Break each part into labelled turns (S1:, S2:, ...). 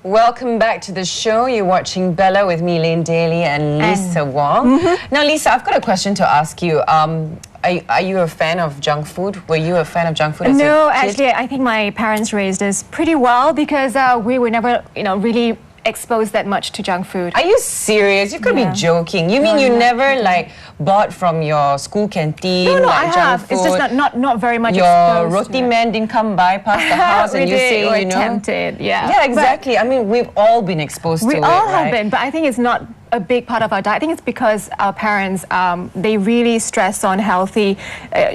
S1: Welcome back to the show. You're watching Bella with me, Elaine Daly, and Lisa Wong. Now, Lisa, I've got a question to ask you. Are you a fan of junk food? Were you a fan of junk food as a kid?
S2: No, actually, I think my parents raised us pretty well because we were never, really exposed that much to junk food.
S1: Are you serious? You could be joking. You mean you never like bought from your school canteen?
S2: No,
S1: like,
S2: I have.
S1: Junk food?
S2: It's just not very much
S1: Your
S2: exposed
S1: roti
S2: to it.
S1: man didn't come by past the house and you say,
S2: tempted, yeah.
S1: Yeah, exactly. I mean, we've all been exposed to it,
S2: We all have
S1: right?
S2: been, but I think it's not a big part of our diet. I think it's because our parents, they really stress on healthy,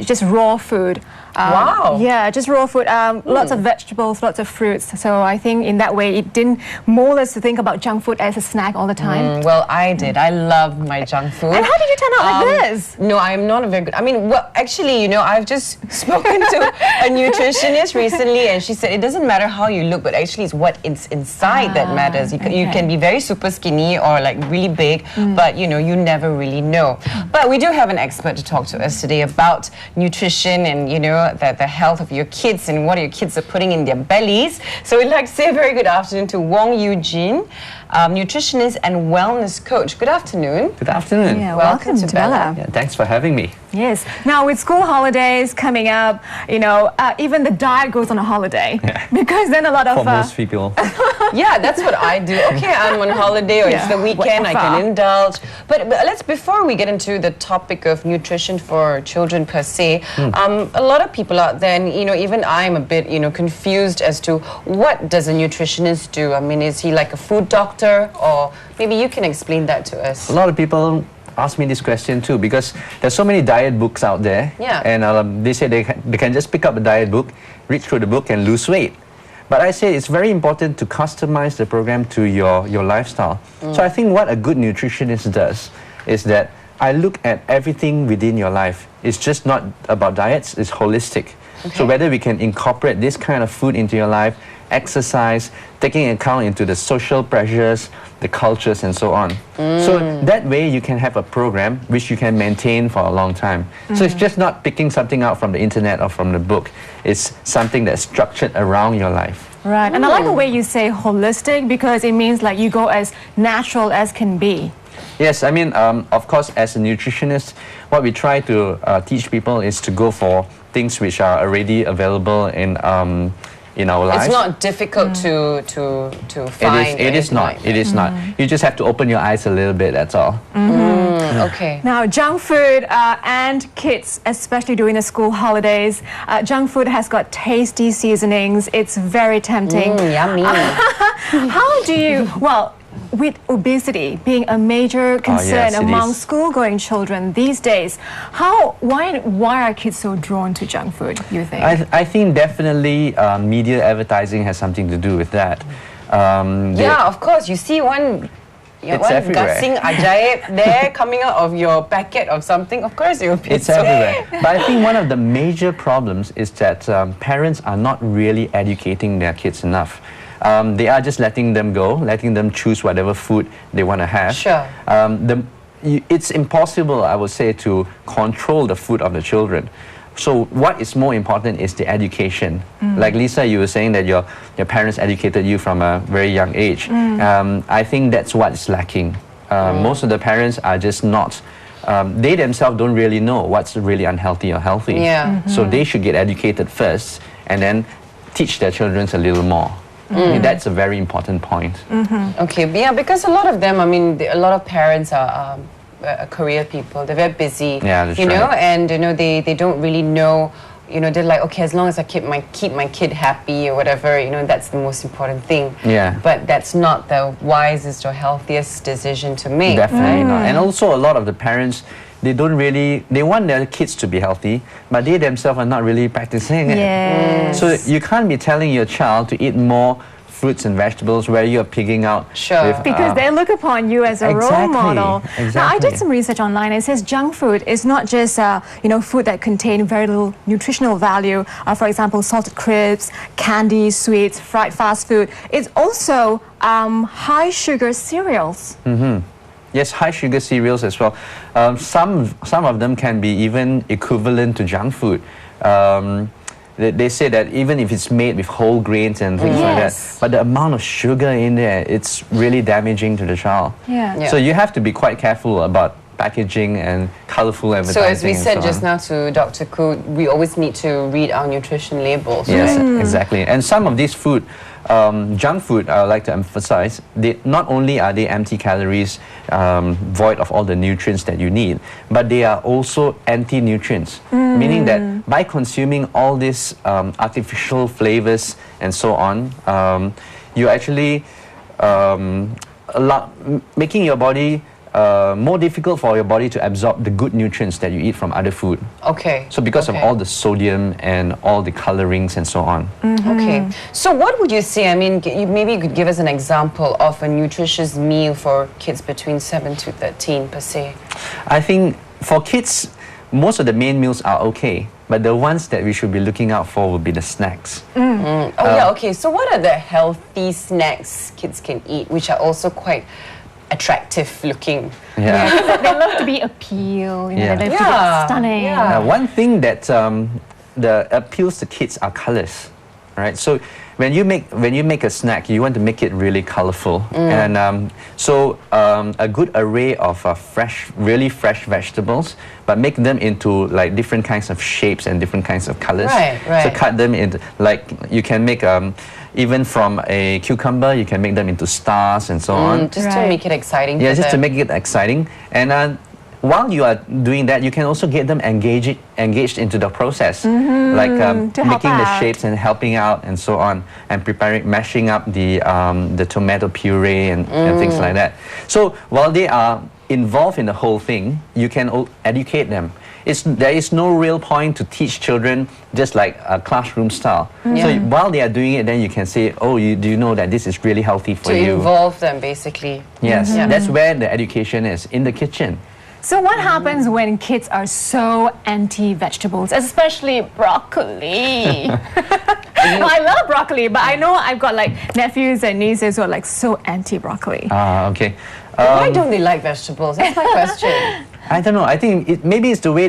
S2: just raw food.
S1: Wow.
S2: Yeah, just raw food. Lots of vegetables, lots of fruits. So I think in that way, it didn't mold us to think about junk food as a snack all the time.
S1: Well, I did. I loved my junk food.
S2: And how did you turn out like this?
S1: No, I'm not a very good... I mean, well, actually, I've just spoken to a nutritionist recently and she said it doesn't matter how you look, but actually it's what is inside that matters. You can be very super skinny or like really big, but, you never really know. But we do have an expert to talk to us today about nutrition and, the health of your kids and what your kids are putting in their bellies. So we'd like to say a very good afternoon to Wong Eugene, nutritionist and wellness coach. Good afternoon.
S3: Good afternoon.
S2: Yeah, welcome to Bella.
S3: Yeah, thanks for having me.
S2: Yes. Now, with school holidays coming up, even the diet goes on a holiday.
S3: Yeah.
S2: Because then a lot of...
S3: For most people.
S1: Yeah, that's what I do. Okay, I'm on holiday or it's the weekend, I can indulge. But before we get into the topic of nutrition for children per se, a lot of people out there, and even I'm a bit, confused as to what does a nutritionist do? I mean, is he like a food doctor, or maybe you can explain that to us?
S3: A lot of people ask me this question too because there's so many diet books out there.
S1: Yeah.
S3: And they say they can just pick up a diet book, read through the book and lose weight. But I say it's very important to customize the program to your lifestyle. So I think what a good nutritionist does is that I look at everything within your life. It's just not about diets, it's holistic. Okay. So whether we can incorporate this kind of food into your life, exercise, taking account into the social pressures, the cultures and so on. So that way you can have a program which you can maintain for a long time. So it's just not picking something out from the internet or from the book. It's something that's structured around your life.
S2: Right, and I like the way you say holistic because it means like you go as natural as can be.
S3: Yes, I mean, of course, as a nutritionist, what we try to teach people is to go for things which are already available in our lives.
S1: It's not difficult to find.
S3: It is not. It is not. You just have to open your eyes a little bit, that's all.
S1: Okay.
S2: Now, junk food and kids, especially during the school holidays, junk food has got tasty seasonings. It's very tempting.
S1: Yummy.
S2: How do you, with obesity being a major concern among school-going children these days, why are kids so drawn to junk food, you think?
S3: I think definitely media advertising has something to do with that.
S1: Yeah, of course. You see one gasing ajaib there coming out of your packet of something, of course you'll be
S3: It's everywhere. But I think one of the major problems is that parents are not really educating their kids enough. They are just letting them go, letting them choose whatever food they want to have.
S1: Sure.
S3: It's impossible, I would say, to control the food of the children. So what is more important is the education. Like Lisa, you were saying that your parents educated you from a very young age. I think that's what's lacking. Most of the parents are just not. They themselves don't really know what's really unhealthy or healthy.
S1: Yeah.
S3: So they should get educated first and then teach their children a little more. I mean, that's a very important point.
S1: Okay, yeah, because a lot of them, I mean, a lot of parents are career people. They're very busy,
S3: yeah, that's
S1: right. And they don't really know. They're like, okay, as long as I keep my kid happy or whatever, that's the most important thing.
S3: Yeah.
S1: But that's not the wisest or healthiest decision to make.
S3: Definitely not. And also a lot of the parents, they want their kids to be healthy, but they themselves are not really practicing it.
S2: Yes.
S3: So you can't be telling your child to eat more fruits and vegetables where you're pigging out.
S1: Sure.
S2: Because they look upon you as a role model.
S3: Exactly.
S2: Now, I did some research online. It says junk food is not just food that contain very little nutritional value. For example, salted crisps, candy, sweets, fried fast food. It's also high sugar cereals.
S3: Yes, high sugar cereals as well. Some of them can be even equivalent to junk food. they say that even if it's made with whole grains and things like that,
S2: Yes.
S3: but the amount of sugar in there, it's really damaging to the child.
S2: Yeah.
S1: Yeah.
S3: So you have to be quite careful about packaging and colorful advertising.
S1: So as we
S3: and
S1: said
S3: so
S1: just
S3: on.
S1: now to Dr. Koo, we always need to read our nutrition labels.
S3: Yes,
S1: right?
S3: exactly. And some of these food, junk food, I would like to emphasize, they, not only are they empty calories, void of all the nutrients that you need, but they are also anti-nutrients, meaning that by consuming all these artificial flavors and so on, you're actually making your body more difficult for your body to absorb the good nutrients that you eat from other food.
S1: Okay.
S3: So because of
S1: okay.
S3: all the sodium and all the colorings and so on.
S1: Okay. So what would you say? I mean, maybe you could give us an example of a nutritious meal for kids between 7 to 13 per se.
S3: I think for kids, most of the main meals are okay, but the ones that we should be looking out for would be the snacks.
S1: Oh yeah, okay. So what are the healthy snacks kids can eat, which are also quite attractive looking?
S3: Yeah.
S2: They love to be appeal, you know,
S3: Yeah.
S2: they love to
S1: Yeah,
S2: be stunning.
S1: yeah.
S3: One thing that the appeals to kids are colors, right? So when you make a snack, you want to make it really colorful, and a good array of really fresh vegetables, but make them into like different kinds of shapes and different kinds of colors.
S1: Right,
S3: So
S1: right.
S3: cut them into, like you can make even from a cucumber, you can make them into stars and so on.
S1: Just to
S2: Right.
S1: make it exciting.
S3: Yeah,
S1: for
S3: just to
S1: them.
S3: make it exciting. And while you are doing that, you can also get them engaged into the process, like
S2: to help
S3: making the
S2: out.
S3: shapes and helping out and so on, and mashing up the tomato puree and things like that. So while they are involved in the whole thing, you can educate them. There is no real point to teach children just like a classroom style. So
S1: Yeah.
S3: while they are doing it, then you can say, oh, do you know that this is really healthy for
S1: to
S3: you?
S1: involve them basically.
S3: Yes,
S1: Yeah.
S3: that's where the education is, in the kitchen.
S2: So what happens when kids are so anti-vegetables, especially broccoli? Well, I love broccoli, but I know I've got like nephews and nieces who are like so anti-broccoli.
S3: Okay.
S1: Why don't they like vegetables? That's my question.
S3: I don't know. I think maybe it's the way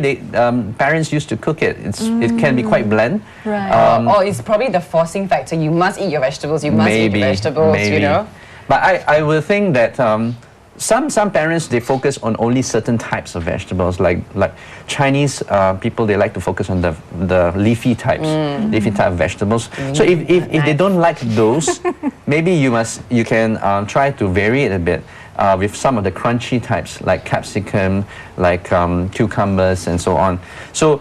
S3: parents used to cook it. It can be quite bland.
S2: Right.
S1: Or it's probably the forcing factor. You must eat your vegetables. You must eat your vegetables.
S3: maybe.
S1: You know.
S3: But I will think that some parents, they focus on only certain types of vegetables, like Chinese people, they like to focus on the leafy types, leafy type of vegetables. So if they don't like those, maybe you can try to vary it a bit with some of the crunchy types, like capsicum, like cucumbers and so on. So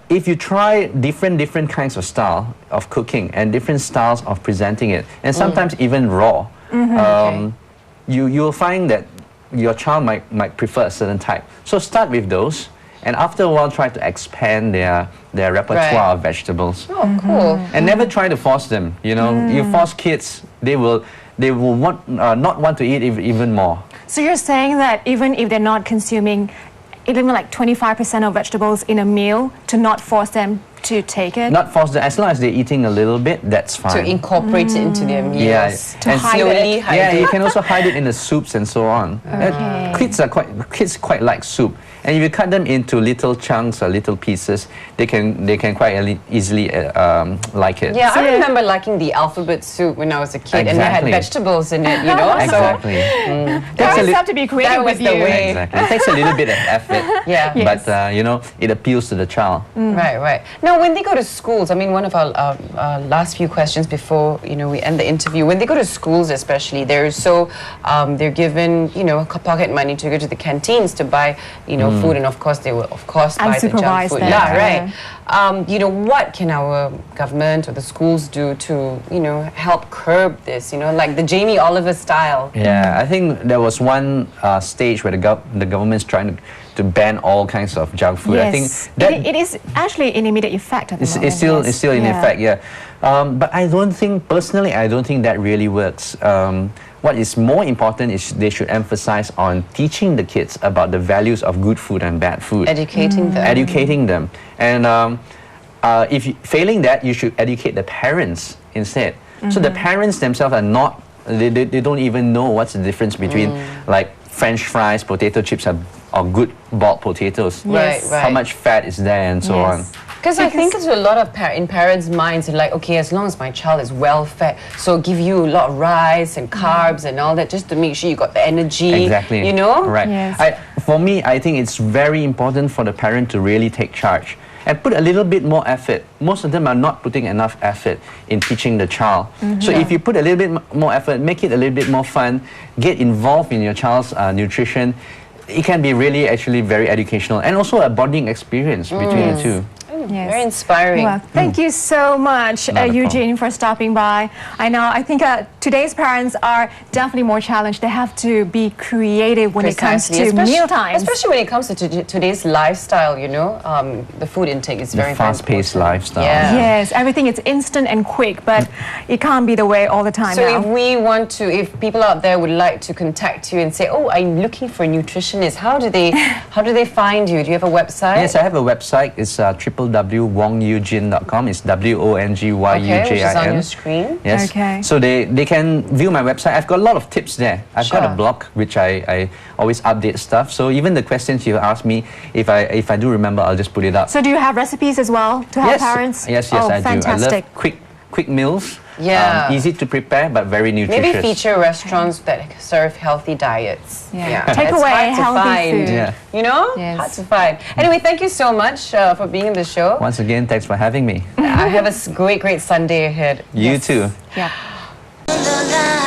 S3: if you try different kinds of style of cooking and different styles of presenting it, and sometimes even raw,
S1: Okay.
S3: you'll find that your child might prefer a certain type. So start with those, and after a while try to expand their repertoire
S1: Right.
S3: of vegetables.
S1: Oh, cool.
S3: And never try to force them. You know, you force kids, they will not want to eat even more.
S2: So you're saying that even if they're not consuming even like 25% of vegetables in a meal, to not force them to take it?
S3: Not force them, as long as they're eating a little bit, that's fine.
S1: To incorporate it into their meals.
S3: Yeah,
S2: To
S3: and
S2: hide
S1: slowly
S2: it.
S1: hide
S3: Yeah,
S1: it.
S3: you can also hide it in the soups and so on.
S2: Okay.
S3: Kids quite like soup, and if you cut them into little chunks or little pieces, they can quite easily like it.
S1: Yeah,
S2: So
S1: I
S2: yeah.
S1: remember liking the alphabet soup when I was a kid, and they had
S3: Exactly.
S1: vegetables in it, you know.
S3: Exactly.
S2: Parents have to be creative
S1: That was
S2: with
S1: the
S2: you.
S1: way.
S3: Exactly. It takes a little bit of effort,
S1: Yeah.
S2: Yes.
S3: but it appeals to the child.
S1: Right, right. Now, when they go to schools, I mean, one of our last few questions before we end the interview. When they go to schools, especially, they're given pocket money to go to the canteens to buy food, and of course they will buy the junk
S2: Unsupervised
S1: food.
S2: there,
S1: Yeah,
S2: yeah.
S1: right. What can our government or the schools do to help curb this? Like the Jamie Oliver style.
S3: Yeah, I think there was one stage where the government's trying to ban all kinds of junk food. I think
S2: Yes.
S3: that
S2: It is actually in immediate effect at the moment.
S3: it's still in effect, yeah. But I don't think that really works. What is more important is they should emphasize on teaching the kids about the values of good food and bad food.
S1: Educating them.
S3: Educating them. And failing that, you should educate the parents instead. So the parents themselves are not, they don't even know what's the difference between like French fries, potato chips, or good boiled potatoes.
S1: Right,
S2: Yes.
S1: right.
S3: How much fat is there and so
S2: Yes.
S3: on.
S1: Because I think it's a lot of in parents' minds, like, okay, as long as my child is well fed, so give you a lot of rice and carbs and all that, just to make sure you got the energy.
S3: Exactly.
S1: You know?
S3: Right.
S2: Yes.
S3: For me, I think it's very important for the parent to really take charge and put a little bit more effort. Most of them are not putting enough effort in teaching the child. So if you put a little bit more effort, make it a little bit more fun, get involved in your child's nutrition, it can be really actually very educational and also a bonding experience between the two.
S2: Yes.
S1: Very inspiring.
S2: Well, thank you so much,
S3: Not a
S2: Eugene, for stopping by. I think today's parents are definitely more challenged. They have to be creative when it comes to meal times.
S1: Especially when it comes to today's lifestyle, you know, the food intake is very
S3: fast-paced
S1: important.
S3: lifestyle.
S1: Yeah.
S2: Yes, everything is instant and quick, but it can't be the way all the time
S1: So
S2: now.
S1: if we want to, if people out there would like to contact you and say, oh, I'm looking for a nutritionist, how do they find you? Do you have a website?
S3: Yes, I have a website. It's www.wongyujin.com. It's WONGYUJIN.
S1: Okay, which is on your screen.
S3: Yes.
S2: Okay.
S3: So they can view my website. I've got a lot of tips there. I've got a
S1: Sure.
S3: blog which I always update stuff. So even the questions you ask me, if I do remember, I'll just put it up.
S2: So do you have recipes as well to help parents?
S3: Yes,
S2: oh,
S3: I
S2: fantastic.
S3: do. I love quick meals.
S1: Yeah.
S3: Easy to prepare, but very nutritious.
S1: Maybe feature restaurants that serve healthy diets.
S2: Yeah. Take
S1: It's
S2: away
S1: hard to
S2: healthy
S1: find,
S2: food.
S3: Yeah.
S1: You know?
S2: Yes.
S1: Hard to find. Anyway, thank you so much for being in the show.
S3: Once again, thanks for having me.
S1: I have a great Sunday ahead.
S3: You too.
S2: Yeah.
S4: the line.